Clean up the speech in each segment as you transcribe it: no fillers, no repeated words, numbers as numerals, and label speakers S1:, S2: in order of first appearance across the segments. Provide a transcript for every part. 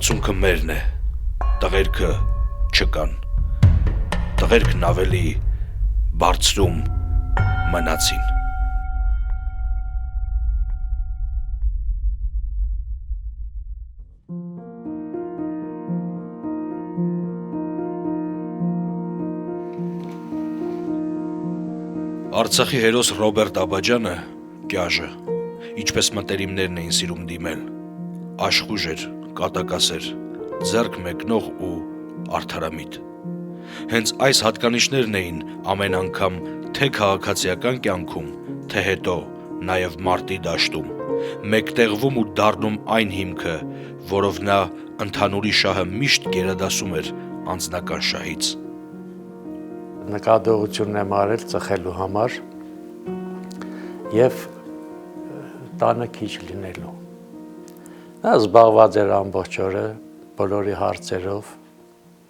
S1: Բարձունքը մերն է, տղերքը չկան, տղերքն ավելի բարձրում մնացին։ Արցախի հերոս Ռոբերտ Աբաջյանը, կյաժը, ինչպես մտերիմներն էին սիրում դիմել, աշխույժ էր, կատակասեր, ձեռք մեկնող ու արդարամիտ։ Հենց այս հատկանիշներն էին ամեն անգամ թե քաղաքացիական կյանքում, թե հետո նաև մարտի դաշտում, մեկտեղվում ու դառնում այն հիմքը, որով նա ընդհանուրի շահը միշտ գերադասում էր անձնական շահից։
S2: Նկատողությունն եմ արել ծխելու համար և տանը քիչ լինելու։ Նա զբաղված էր ամբողջ օրը բոլորի հարցերով,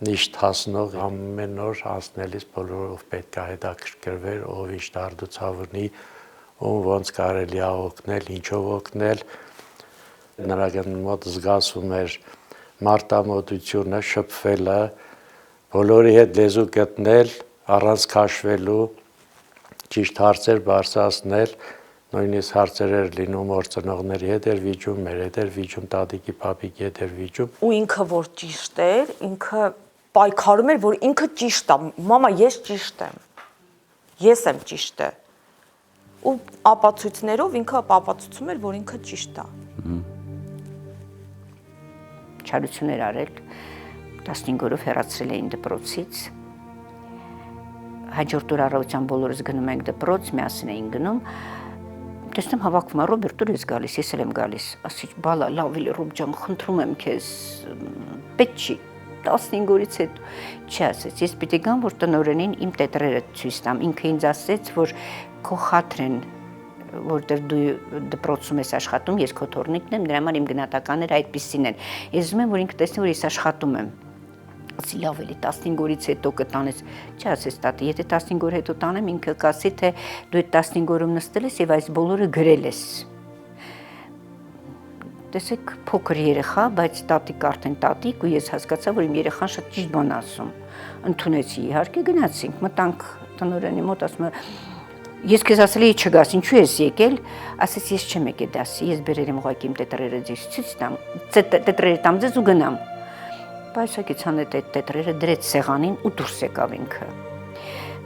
S2: միշտ հասնող ամեն օր հասնելիս բոլորով պետք է հետաքրքրվեր, ով ինչ դարդուցավ ունի, ում ոնց կարելի է օգնել, ինչով օգնել։ Նրա մոտ զգացվում էր մարտամոտությունը, շփվելը, բոլորի հետ լեզու գտնել, առանց քաշվելու, ճիշտ հարցեր բարձրացնել, նույնիսկ հարցեր էր լինում որ ծնողների հետ էր վիճում, մեր հետ էր վիճում, տատիկի, պապիկի հետ էր վիճում։
S3: Ու ինքը որ ճիշտ էր, ինքը պայքարում էր, որ ինքը ճիշտ է, մամա ես ճիշտ եմ, ես եմ ճիշտը։ Ու ապացույցներով ինքը ապացուցում էր, որ ինքը ճիշտ է։
S4: Չարություն էր արել, 15 օրով հեռացրել էին դպրոցից։ Հաջորդ օր առավոտյան բոլորս գնում ենք դպրոց, միասին էին գնում, տեսնում հավաքվում է Ռոբերտ, դու ես գալիս, ես էլ եմ գալիս, ասի բալա, լավ էլի Ռոբ ջան, խնդրում եմ քեզ, պետք չի, 15 օրից հետո, չի ասեց, ես պիտի գամ, որ տնօրենին իմ տետրերը ցույց տամ, ինքը ինձ ասեց, որ քո խաթրեն, որտեղ դու դպրոցում ես աշխատում, ես քո թորնիկն եմ, նրա համար իմ գնահատականները այդպիսին են, ես ուզում եմ, որ ինքը տեսնի, որ ես աշխատում եմ։ Ասի լավ էլի 15 օրից հետո կտանես, չի ասեց տատի, եթե 15 օր հետո տանեմ, ինքը կասի, թե դու այդ 15 օրում նստել ես և այս բոլորը գրել ես։ Տեսեք, փոքր երեխա, բայց տատիկ արդեն տատիկ ու ես հասկացա, որ իմ երեխան շատ ճիշտ բան ասում։ Ընդունեցի, իհարկե գնացինք, մտանք տնօրենի մոտ, ասում է, ես քեզ ասել էի չգաս, ինչու ես եկել, ասեց ես չեմ եկել դասի, ես բերել եմ ուղղակի իմ տետրերը ձեզ ցույց տամ, տետրերը տամ ձեզ ու գնամ։ Բայց եկեցան այդ տետրերը դրեց սեղանին ու դուրս եկավ ինքը։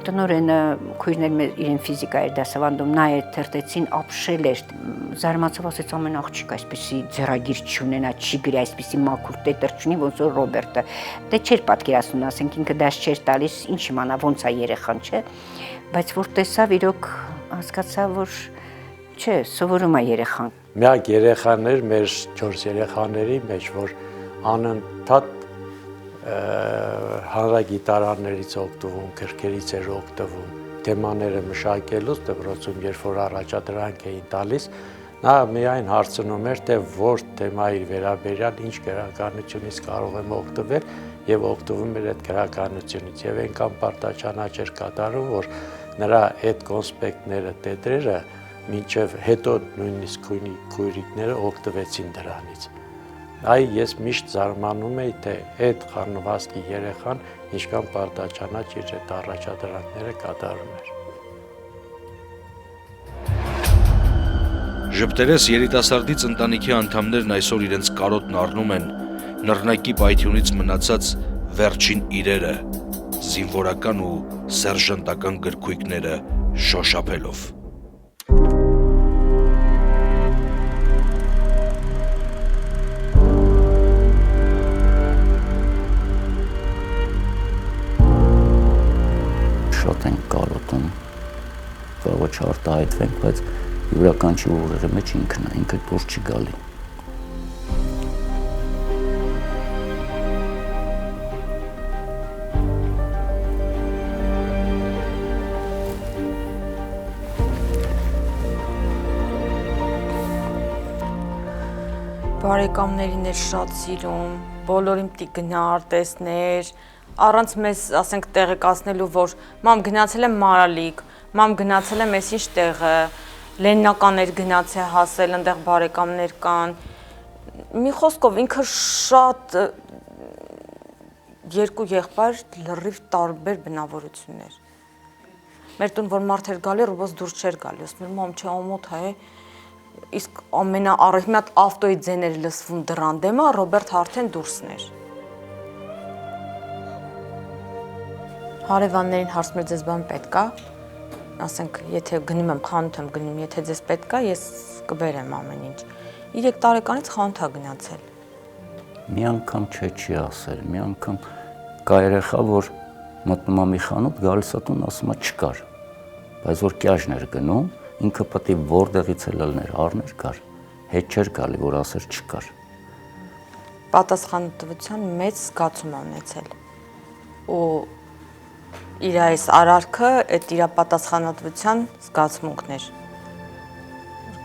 S4: Տնօրենը քույրներն իրեն ֆիզիկա էր դասավանդում, նա այդ թերթեցին ապշել էր, զարմացավ ասեց ամեն աղջիկ այսպեսի ձեռագիր չունենա, չի գրի այսպեսի մաքուր տետր չունի, ոնց որ Ռոբերտը։ Դե չէր պատկերացնում, ասենք ինքը դաս չէր տալիս, ինչ իմանա ոնց է երեխան, չէ։ Բայց որ տեսավ իրոք հասկացա, որ չէ, սովորում է երեխան։
S2: Միակ երեխան էր մեր 4 երեխաների մեջ, որ անընդհատ հանրագիտարաններից օգտվում, գրքերից էր օգտվում, թեմաները մշակելուց դպրոցում, երբ որ առաջադրանք էին տալիս, նա միայն հարցնում էր, թե որ թեմայի վերաբերյալ ինչ գրականությունից կարող եմ օգտվել և օգտվում էր այդ գրականությունից և այնքան պարտաճանաչ էր կատարում, որ նրա այդ կոնսպեկտները, տետրերը մինչև հետո նույնիսկ քույրիկները օգտվեցին դրանից։ Այ ես միշտ զարմանում էի, թե այդ խառնվածքի երեխան ինչքան պարտաճանաչ իր այդ առաջադրանքները կատարում էր։
S1: Ժպտերես երիտասարդից ընտանիքի անդամներն այսօր իրենց կարոտն առնում են նռնակի պայթյունից մնացած վերջին իրերը, զինվորական ու սերժանտական գրքույկները շոշափելով։
S4: Շատ են կարոտում, կարող չարտահայտվենք, բայց յուրաքանչյուր ուղեղի մեջ ինքն է, ինքը դուրս չի գալի։
S3: Բարեկամներին էր շատ սիրում, բոլորին պիտի գնա արտեսներ, առանց մեզ, ասենք, տեղեկացնելու, որ մամ գնացել եմ Մարալիկ, մամ գնացել եմ ես ինչ տեղը, Լեննականներ գնաց է հասել, ընդեղ բարեկամներ կան, մի խոսքով ինքը շատ երկու եղբայր լրիվ տարբեր բնավորություններ։ Մեր տուն որ մարդ էր գալի, ռոբոս դուրս չէր գալի, ասում էր մամ չէ ամոթ է, իսկ ամենաառաջի մատ ավտոյի ձեներ լսվում դռան դեմը, Ռոբերտ արդեն դուրսն էր։ Հարևաններին հարցնում էր ձեզ բան պետք է, ասենք եթե գնում եմ խանութ եմ գնում, եթե ձեզ պետք է, ես կբերեմ ամեն ինչ։ 3 տարեկանից խանութ է գնացել։
S5: Մի անգամ չի ասել, մի անգամ կա երեխա, որ մտնում է մի խանութ, գալիս է տուն, ասում է չկար, բայց որ կյաժն էր գնում, ինքը պետք է որտեղից էլ ելներ, առներ կար, հետ չէր գալի, որ ասեր չկար։
S3: Պատասխանատվության մեծ զգացում է ունեցել։ Ու իր այս արարքը այդ իր պատասխանատվության զգացմունքն էր։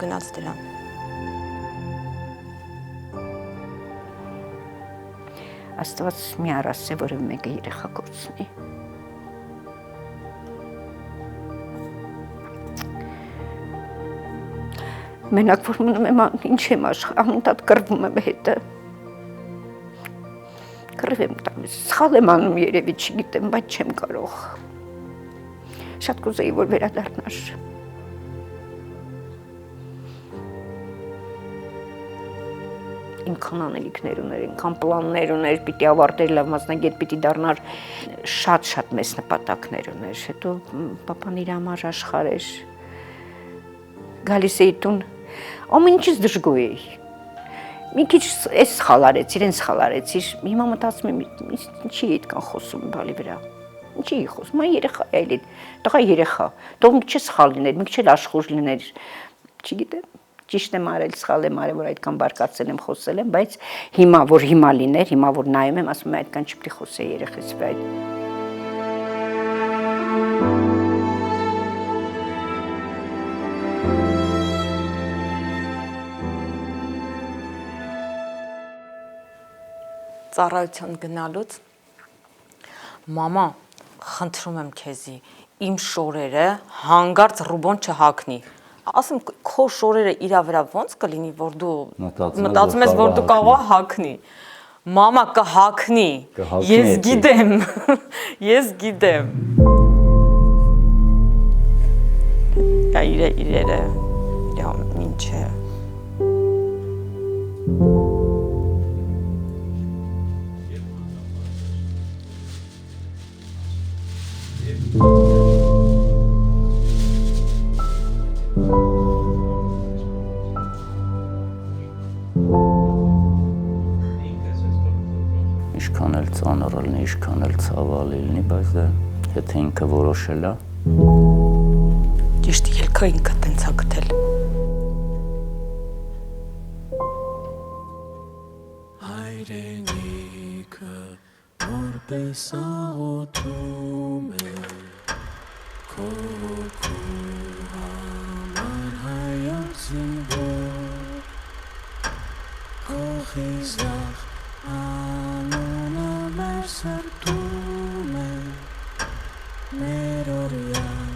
S3: Գնաց դրան։
S4: Աստված մի առասե, որը մեկը երեխա կորցնի։ Մենակ որ մնում եմ, ինչ եմ անընդհատ կռվում եմ հետը։ Կռիվ եմ տալիս, սխալ եմ անում երևի, չգիտեմ, բայց չեմ կարող։ Շատ կուզեի, որ վերադառնար։ Ինքան անելիքներ ուներ, ինքան պլաններ ուներ, պիտի ավարտեր լավ մասնագետ, պիտի դառնար, շատ մեծ նպատակներ ուներ։ Հետո պապան իր համար աշխարհ էր։ Գալիս էի տուն, ամեն ինչից դժգոհ էի։ Մի քիչ էս սխալ արեցիր, այն սխալ արեցիր։ Հիմա մտածում եմ, ինչի այդքան խոսում բալի վրա։ Ինչի խոսում, այն երեխա է, այլ տղա երեխա։ Թող մի քիչ սխալ լիներ, մի քիչ էլ աշխուժ լիներ։ Չգիտեմ, ճիշտ եմ արել, սխալ եմ արել, որ այդքան բարկացել եմ, խոսել եմ, բայց հիմա որ հիմա լիներ, հիմա որ նայում եմ, ասում եմ այդքան չպետք է խոսեի երեխես վրա։
S3: Ծառայության գնալուց մամա, խնդրում եմ քեզի, իմ շորերը հանգարց ռուբոն չհագնի։ Ասում քո շորերը իրա վրա ոնց կլինի, որ դու մտածում ես, որ դու կարող ես հագնի։ Մամա կհագնի։ Ես գիտեմ։ Ես գիտեմ։ Իրերը ինչ է։
S5: Ինչքան էլ ծանր լինի, ինչքան էլ ցավալի լինի, բայց դա եթե ինքը որոշել է,
S3: ճիշտ ելքը ինքը տենց է գտել։
S6: Հայրենիքը որպես աղոթում է քո համար հայոց զինվոր քո խիզախ անունը մեր սրտում է մեր օրյան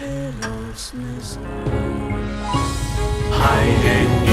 S6: հերոսն ես հայրենիքը